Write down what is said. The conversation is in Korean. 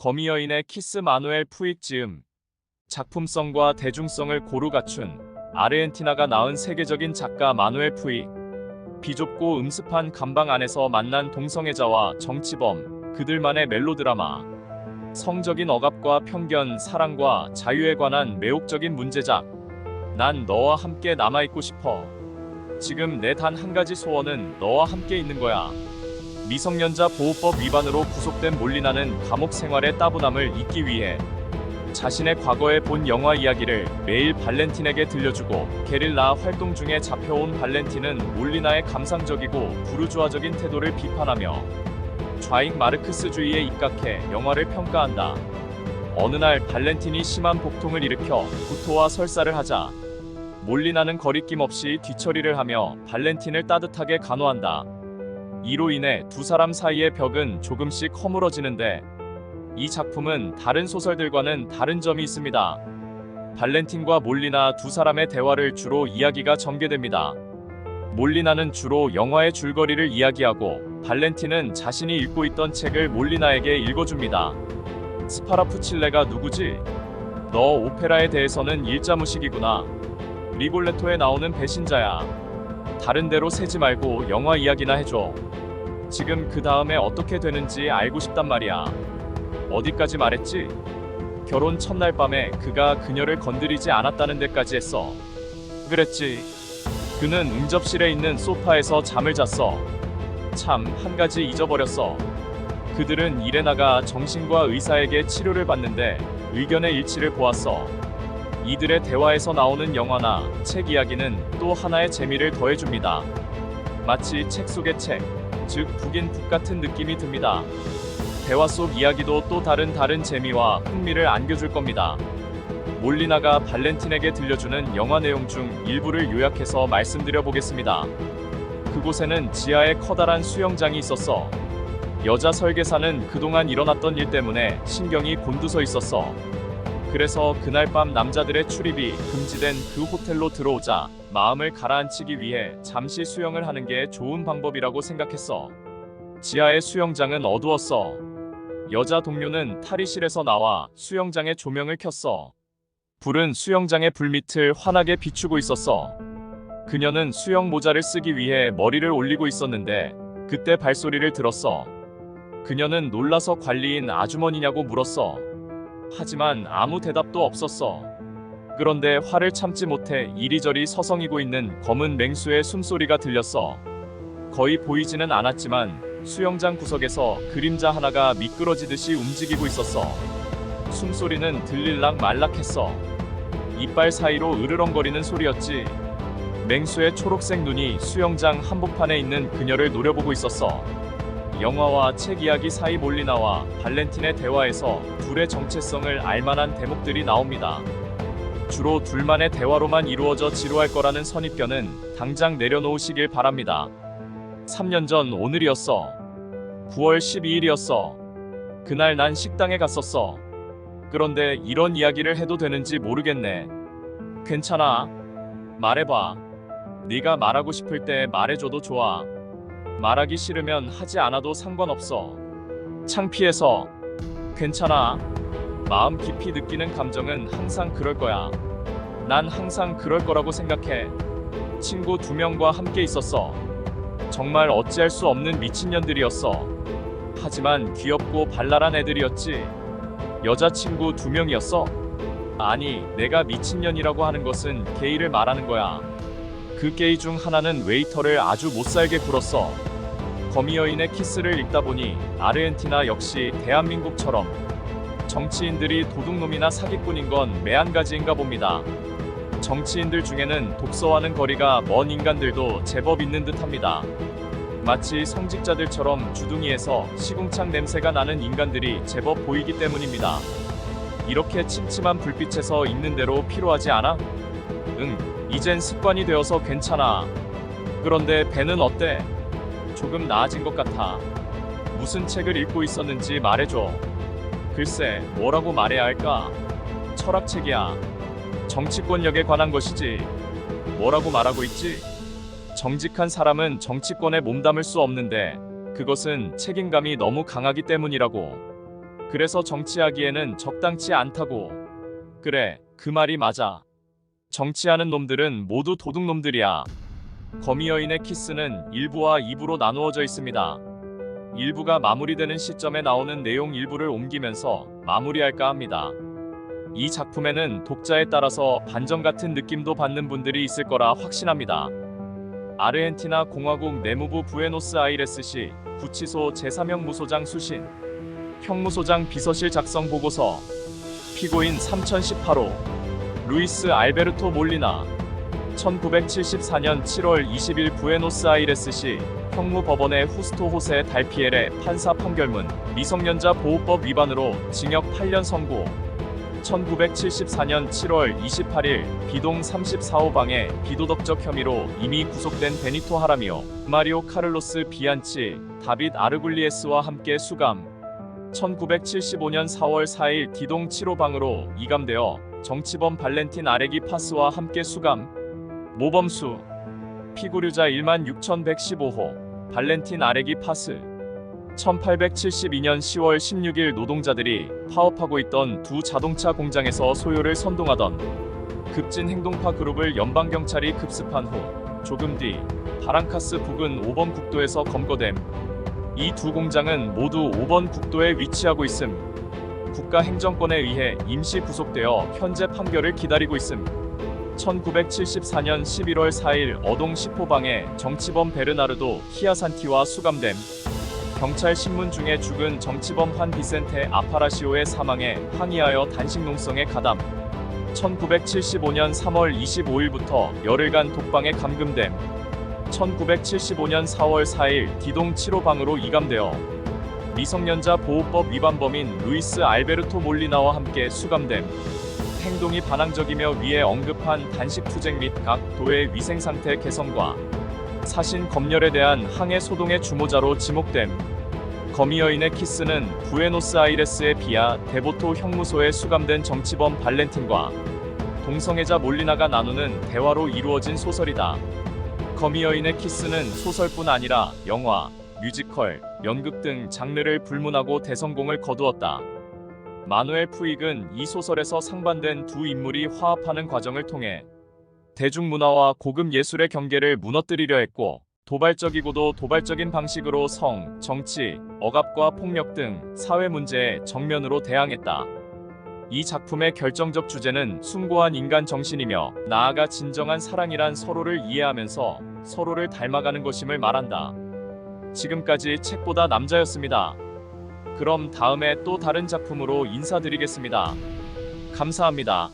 거미 여인의 키스 마누엘 푸익 지음. 작품성과 대중성을 고루 갖춘 아르헨티나가 낳은 세계적인 작가 마누엘 푸익. 비좁고 음습한 감방 안에서 만난 동성애자와 정치범, 그들만의 멜로드라마. 성적인 억압과 편견, 사랑과 자유에 관한 매혹적인 문제작. 난 너와 함께 남아있고 싶어. 지금 내 단 한 가지 소원은 너와 함께 있는 거야. 미성년자 보호법 위반으로 구속된 몰리나는 감옥 생활의 따분함을 잊기 위해 자신의 과거에 본 영화 이야기를 매일 발렌틴에게 들려주고, 게릴라 활동 중에 잡혀온 발렌틴은 몰리나의 감상적이고 부르주아적인 태도를 비판하며 좌익 마르크스주의에 입각해 영화를 평가한다. 어느 날 발렌틴이 심한 복통을 일으켜 구토와 설사를 하자 몰리나는 거리낌 없이 뒤처리를 하며 발렌틴을 따뜻하게 간호한다. 이로 인해 두 사람 사이의 벽은 조금씩 허물어지는데, 이 작품은 다른 소설들과는 다른 점이 있습니다. 발렌틴과 몰리나 두 사람의 대화를 주로 이야기가 전개됩니다. 몰리나는 주로 영화의 줄거리를 이야기하고, 발렌틴은 자신이 읽고 있던 책을 몰리나에게 읽어줍니다. 스파라푸칠레가 누구지? 너 오페라에 대해서는 일자무식이구나. 리골레토에 나오는 배신자야. 다른 데로 새지 말고 영화 이야기나 해줘. 지금 그 다음에 어떻게 되는지 알고 싶단 말이야. 어디까지 말했지? 결혼 첫날 밤에 그가 그녀를 건드리지 않았다는 데까지 했어. 그랬지. 그는 응접실에 있는 소파에서 잠을 잤어. 참, 한 가지 잊어버렸어. 그들은 일에 나가 정신과 의사에게 치료를 받는데 의견의 일치를 보았어. 이들의 대화에서 나오는 영화나 책 이야기는 또 하나의 재미를 더해줍니다. 마치 책 속의 책, 즉 북인 북 같은 느낌이 듭니다. 대화 속 이야기도 또 다른 재미와 흥미를 안겨줄 겁니다. 몰리나가 발렌틴에게 들려주는 영화 내용 중 일부를 요약해서 말씀드려 보겠습니다. 그곳에는 지하에 커다란 수영장이 있었어. 여자 설계사는 그동안 일어났던 일 때문에 신경이 곤두서 있었어. 그래서 그날 밤 남자들의 출입이 금지된 그 호텔로 들어오자 마음을 가라앉히기 위해 잠시 수영을 하는 게 좋은 방법이라고 생각했어. 지하의 수영장은 어두웠어. 여자 동료는 탈의실에서 나와 수영장의 조명을 켰어. 불은 수영장의 불빛을 환하게 비추고 있었어. 그녀는 수영 모자를 쓰기 위해 머리를 올리고 있었는데 그때 발소리를 들었어. 그녀는 놀라서 관리인 아주머니냐고 물었어. 하지만 아무 대답도 없었어. 그런데 화를 참지 못해 이리저리 서성이고 있는 검은 맹수의 숨소리가 들렸어. 거의 보이지는 않았지만 수영장 구석에서 그림자 하나가 미끄러지듯이 움직이고 있었어. 숨소리는 들릴락 말락했어. 이빨 사이로 으르렁거리는 소리였지. 맹수의 초록색 눈이 수영장 한복판에 있는 그녀를 노려보고 있었어. 영화와 책 이야기 사이 몰리나와 발렌틴의 대화에서 둘의 정체성을 알만한 대목들이 나옵니다. 주로 둘만의 대화로만 이루어져 지루할 거라는 선입견은 당장 내려놓으시길 바랍니다. 3년 전 오늘이었어. 9월 12일이었어. 그날 난 식당에 갔었어. 그런데 이런 이야기를 해도 되는지 모르겠네. 괜찮아. 말해봐. 네가 말하고 싶을 때 말해줘도 좋아. 말하기 싫으면 하지 않아도 상관없어. 창피해서. 괜찮아. 마음 깊이 느끼는 감정은 항상 그럴 거야. 난 항상 그럴 거라고 생각해. 친구 2명과 함께 있었어. 정말 어찌할 수 없는 미친년들이었어. 하지만 귀엽고 발랄한 애들이었지. 여자친구 2명이었어. 아니, 내가 미친년이라고 하는 것은 게이를 말하는 거야. 그 게이 중 하나는 웨이터를 아주 못살게 굴었어. 거미 여인의 키스를 읽다 보니 아르헨티나 역시 대한민국처럼 정치인들이 도둑놈이나 사기꾼인 건 매한가지인가 봅니다. 정치인들 중에는 독서와는 거리가 먼 인간들도 제법 있는 듯합니다. 마치 성직자들처럼 주둥이에서 시궁창 냄새가 나는 인간들이 제법 보이기 때문입니다. 이렇게 침침한 불빛에서 읽는 대로 피로하지 않아? 응, 이젠 습관이 되어서 괜찮아. 그런데 배는 어때? 조금 나아진 것 같아. 무슨 책을 읽고 있었는지 말해줘. 글쎄, 뭐라고 말해야 할까? 철학책이야. 정치권력에 관한 것이지. 뭐라고 말하고 있지? 정직한 사람은 정치권에 몸담을 수 없는데 그것은 책임감이 너무 강하기 때문이라고. 그래서 정치하기에는 적당치 않다고. 그래, 그 말이 맞아. 정치하는 놈들은 모두 도둑놈들이야. 거미 여인의 키스는 1부와 2부로 나누어져 있습니다. 1부가 마무리되는 시점에 나오는 내용 일부를 옮기면서 마무리할까 합니다. 이 작품에는 독자에 따라서 반전 같은 느낌도 받는 분들이 있을 거라 확신합니다. 아르헨티나 공화국 내무부 부에노스아이레스시 구치소 제3형 무소장 수신 형무소장 비서실 작성 보고서 피고인 3018호 루이스 알베르토 몰리나 1974년 7월 20일 부에노스아이레스시 형무법원의 후스토 호세 달피엘의 판사 판결문 미성년자 보호법 위반으로 징역 8년 선고 1974년 7월 28일 비동 34호방의 비도덕적 혐의로 이미 구속된 베니토 하라미오, 마리오 카를로스 비안치, 다빗 아르굴리에스와 함께 수감 1975년 4월 4일 디동 7호방으로 이감되어 정치범 발렌틴 아레기 파스와 함께 수감 모범수 피고류자 16,115호 발렌틴 아레기 파스 1872년 10월 16일 노동자들이 파업하고 있던 두 자동차 공장에서 소요를 선동하던 급진 행동파 그룹을 연방경찰이 급습한 후 조금 뒤 바랑카스 부근 5번 국도에서 검거됨. 이 두 공장은 모두 5번 국도에 위치하고 있음. 국가행정권에 의해 임시 구속되어 현재 판결을 기다리고 있음. 1974년 11월 4일 어동 10호방에 정치범 베르나르도 키아산티와 수감됨. 경찰 신문 중에 죽은 정치범 환 비센테 아파라시오의 사망에 항의하여 단식농성에 가담. 1975년 3월 25일부터 열흘간 독방에 감금됨. 1975년 4월 4일 디동 7호방으로 이감되어 미성년자 보호법 위반범인 루이스 알베르토 몰리나와 함께 수감됨. 행동이 반항적이며 위에 언급한 단식 투쟁 및 각 도의 위생상태 개선과 사신 검열에 대한 항해 소동의 주모자로 지목됨. 거미 여인의 키스는 부에노스아이레스의 비아 데보토 형무소에 수감된 정치범 발렌틴과 동성애자 몰리나가 나누는 대화로 이루어진 소설이다. 거미 여인의 키스는 소설뿐 아니라 영화, 뮤지컬, 연극 등 장르를 불문하고 대성공을 거두었다. 마누엘 푸익은 이 소설에서 상반된 두 인물이 화합하는 과정을 통해 대중문화와 고급 예술의 경계를 무너뜨리려 했고 도발적이고도 도발적인 방식으로 성, 정치, 억압과 폭력 등 사회 문제에 정면으로 대항했다. 이 작품의 결정적 주제는 숭고한 인간 정신이며 나아가 진정한 사랑이란 서로를 이해하면서 서로를 닮아가는 것임을 말한다. 지금까지 책보다 남자였습니다. 그럼 다음에 또 다른 작품으로 인사드리겠습니다. 감사합니다.